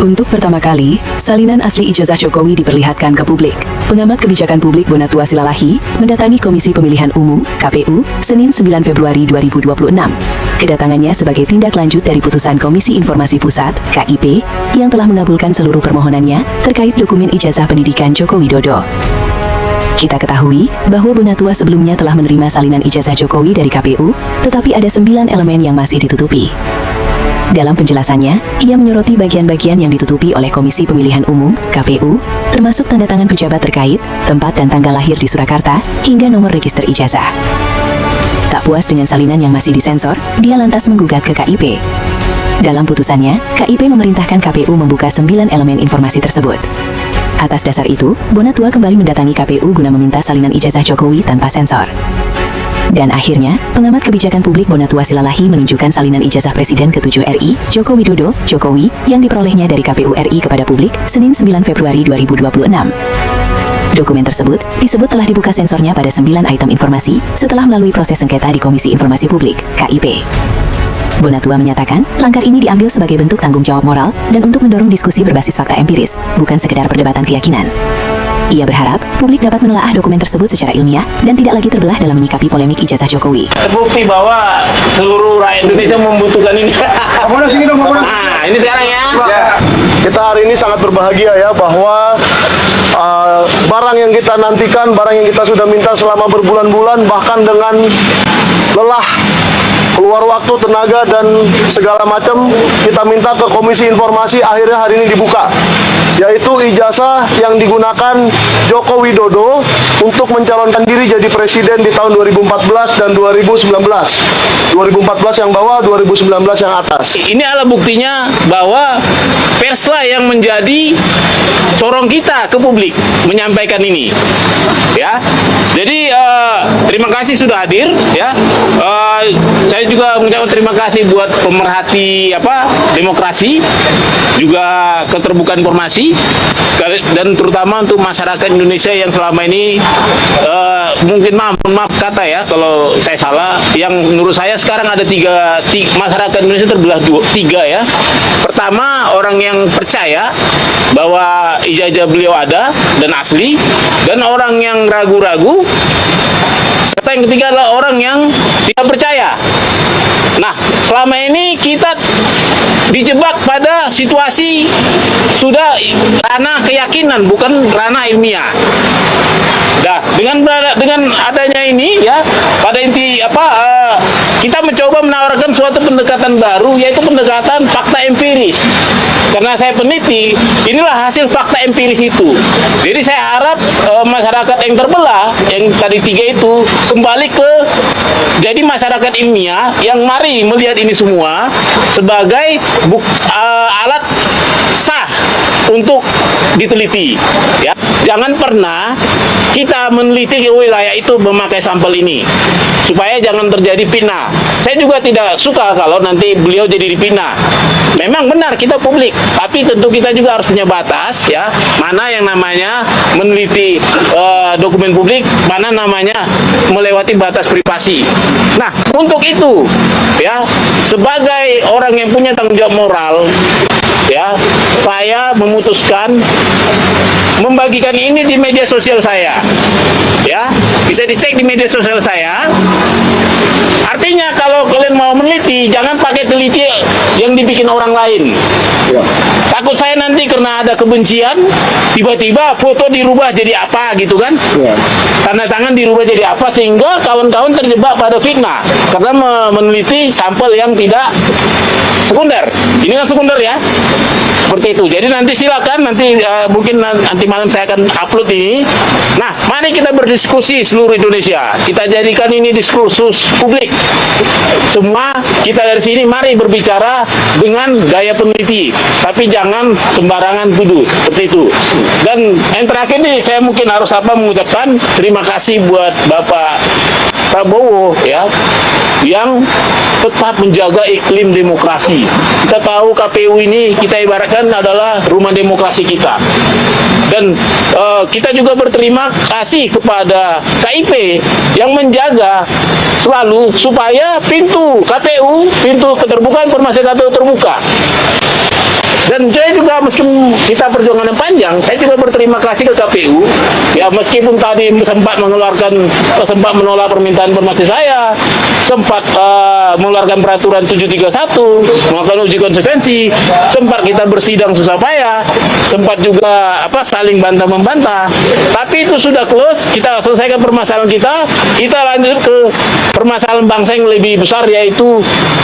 Untuk pertama kali, salinan asli ijazah Jokowi diperlihatkan ke publik. Pengamat kebijakan publik Bonatua Silalahi mendatangi Komisi Pemilihan Umum (KPU) Senin 9 Februari 2026. Kedatangannya sebagai tindak lanjut dari putusan Komisi Informasi Pusat (KIP) yang telah mengabulkan seluruh permohonannya terkait dokumen ijazah pendidikan Joko Widodo. Kita ketahui bahwa Bonatua sebelumnya telah menerima salinan ijazah Jokowi dari KPU, tetapi ada 9 elemen yang masih ditutupi. Dalam penjelasannya, ia menyoroti bagian-bagian yang ditutupi oleh Komisi Pemilihan Umum (KPU), termasuk tanda tangan pejabat terkait, tempat dan tanggal lahir di Surakarta, hingga nomor register ijazah. Tak puas dengan salinan yang masih disensor, dia lantas menggugat ke KIP. Dalam putusannya, KIP memerintahkan KPU membuka 9 elemen informasi tersebut. Atas dasar itu, Bonatua kembali mendatangi KPU guna meminta salinan ijazah Jokowi tanpa sensor. Dan akhirnya, pengamat kebijakan publik Bonatua Silalahi menunjukkan salinan ijazah Presiden ke-7 RI, Joko Widodo, Jokowi, yang diperolehnya dari KPU RI kepada publik, Senin 9 Februari 2026. Dokumen tersebut disebut telah dibuka sensornya pada 9 item informasi setelah melalui proses sengketa di Komisi Informasi Publik, KIP. Bonatua menyatakan, langkah ini diambil sebagai bentuk tanggung jawab moral dan untuk mendorong diskusi berbasis fakta empiris, bukan sekedar perdebatan keyakinan. Ia berharap publik dapat menelaah dokumen tersebut secara ilmiah dan tidak lagi terbelah dalam menyikapi polemik ijazah Jokowi. Terbukti bahwa seluruh rakyat Indonesia membutuhkan ini. Nah, ini sekarang ya. Kita hari ini sangat berbahagia ya bahwa barang yang kita nantikan, barang yang kita sudah minta selama berbulan-bulan, bahkan dengan lelah, keluar waktu, tenaga, dan segala macam, kita minta ke Komisi Informasi, akhirnya hari ini dibuka, yaitu ijazah yang digunakan Joko Widodo untuk mencalonkan diri jadi presiden di tahun 2014 dan 2019. 2014 yang bawah, 2019 yang atas. Ini adalah buktinya bahwa perslah yang menjadi corong kita ke publik menyampaikan ini. Ya, jadi terima kasih sudah hadir. Ya, saya juga mengucapkan terima kasih buat pemerhati demokrasi, juga keterbukaan informasi, dan terutama untuk masyarakat Indonesia yang selama ini mungkin maaf kata ya kalau saya salah. Yang menurut saya sekarang ada tiga masyarakat Indonesia terbelah tiga ya. Pertama, orang yang percaya bahwa ijazah beliau ada dan asli, dan orang yang ragu-ragu, serta yang ketiga adalah orang yang tidak percaya. Nah, selama ini kita dijebak pada situasi sudah ranah keyakinan, bukan ranah ilmiah. Nah, dengan adanya ini ya, pada inti kita mencoba menawarkan suatu pendekatan baru, yaitu pendekatan fakta empiris. Karena saya peneliti, inilah hasil fakta empiris itu. Jadi saya harap masyarakat yang terbelah, yang tadi tiga itu, kembali ke jadi masyarakat ilmiah yang mari melihat ini semua sebagai alat sah untuk diteliti. Ya, jangan pernah kita meneliti ke wilayah itu memakai sampel ini, supaya jangan terjadi fitnah. Saya juga tidak suka kalau nanti beliau jadi dipitnah. Memang benar kita publik, tapi tentu kita juga harus punya batas ya, mana yang namanya meneliti dokumen publik, mana namanya melewati batas privasi. Nah, untuk itu ya, sebagai orang yang punya tanggung jawab moral ya, saya memutuskan membagikan ini di media sosial saya. Ya, bisa dicek di media sosial saya. Artinya kalau kalian mau meneliti, jangan pakai teliti yang dibikin orang lain. Ya. Takut saya nanti karena ada kebencian, tiba-tiba foto dirubah jadi apa gitu kan? Ya. Tanda tangan dirubah jadi apa, sehingga kawan-kawan terjebak pada fitnah karena meneliti sampel yang tidak sekunder. Ini kan sekunder ya. Seperti itu. Jadi nanti silakan, nanti mungkin nanti malam saya akan upload ini. Nah, mari kita berdiskusi seluruh Indonesia. Kita jadikan ini diskursus publik. Semua kita dari sini mari berbicara dengan gaya peneliti, tapi jangan sembarangan tuduh. Seperti itu. Dan yang terakhir nih, saya mungkin harus mengucapkan terima kasih buat Bapak Prabowo ya, yang tetap menjaga iklim demokrasi. Kita tahu KPU ini kita ibaratkan adalah rumah demokrasi kita. Dan kita juga berterima kasih kepada KIP yang menjaga selalu supaya pintu KPU, pintu keterbukaan informasi KPU terbuka. Dan saya juga meskipun kita perjuangan yang panjang, saya juga berterima kasih ke KPU. Ya meskipun tadi sempat menolak permintaan informasi saya, sempat mengeluarkan peraturan 731, melakukan uji konsekuensi, sempat kita bersidang susah payah, sempat juga saling bantah membantah. Tapi itu sudah close, kita selesaikan permasalahan kita lanjut ke permasalahan bangsa yang lebih besar, yaitu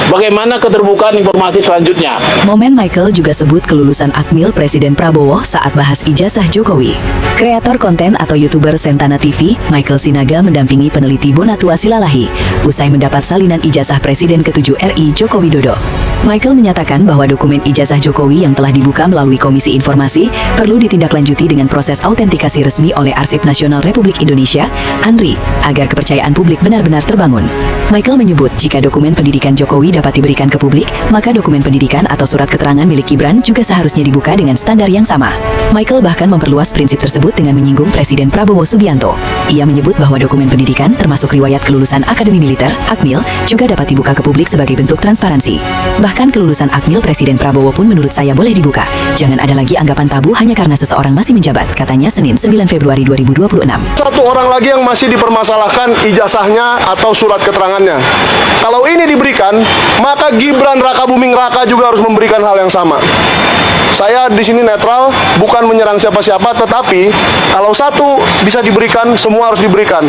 bagaimana keterbukaan informasi selanjutnya. Momen Michael juga sebut kelulusan Akmil Presiden Prabowo saat bahas ijazah Jokowi. Kreator konten atau YouTuber Sentana TV, Michael Sinaga mendampingi peneliti Bonatua Silalahi usai mendapat salinan ijazah Presiden ke-7 RI Joko Widodo. Michael menyatakan bahwa dokumen ijazah Jokowi yang telah dibuka melalui Komisi Informasi perlu ditindaklanjuti dengan proses autentikasi resmi oleh Arsip Nasional Republik Indonesia, ANRI, agar kepercayaan publik benar-benar terbangun. Michael menyebut jika dokumen pendidikan Jokowi dapat diberikan ke publik, maka dokumen pendidikan atau surat keterangan milik Gibran juga seharusnya dibuka dengan standar yang sama. Michael bahkan memperluas prinsip tersebut dengan menyinggung Presiden Prabowo Subianto. Ia menyebut bahwa dokumen pendidikan termasuk riwayat kelulusan Akademi Militer, Akmil, juga dapat dibuka ke publik sebagai bentuk transparansi. Bahkan kelulusan Akmil Presiden Prabowo pun menurut saya boleh dibuka. Jangan ada lagi anggapan tabu hanya karena seseorang masih menjabat, katanya Senin 9 Februari 2026. Satu orang lagi yang masih dipermasalahkan ijazahnya atau surat keterangannya. Kalau ini diberikan, maka Gibran Rakabuming Raka juga harus memberikan hal yang sama. Saya di sini netral, bukan menyerang siapa-siapa, tetapi kalau satu bisa diberikan, semua harus diberikan.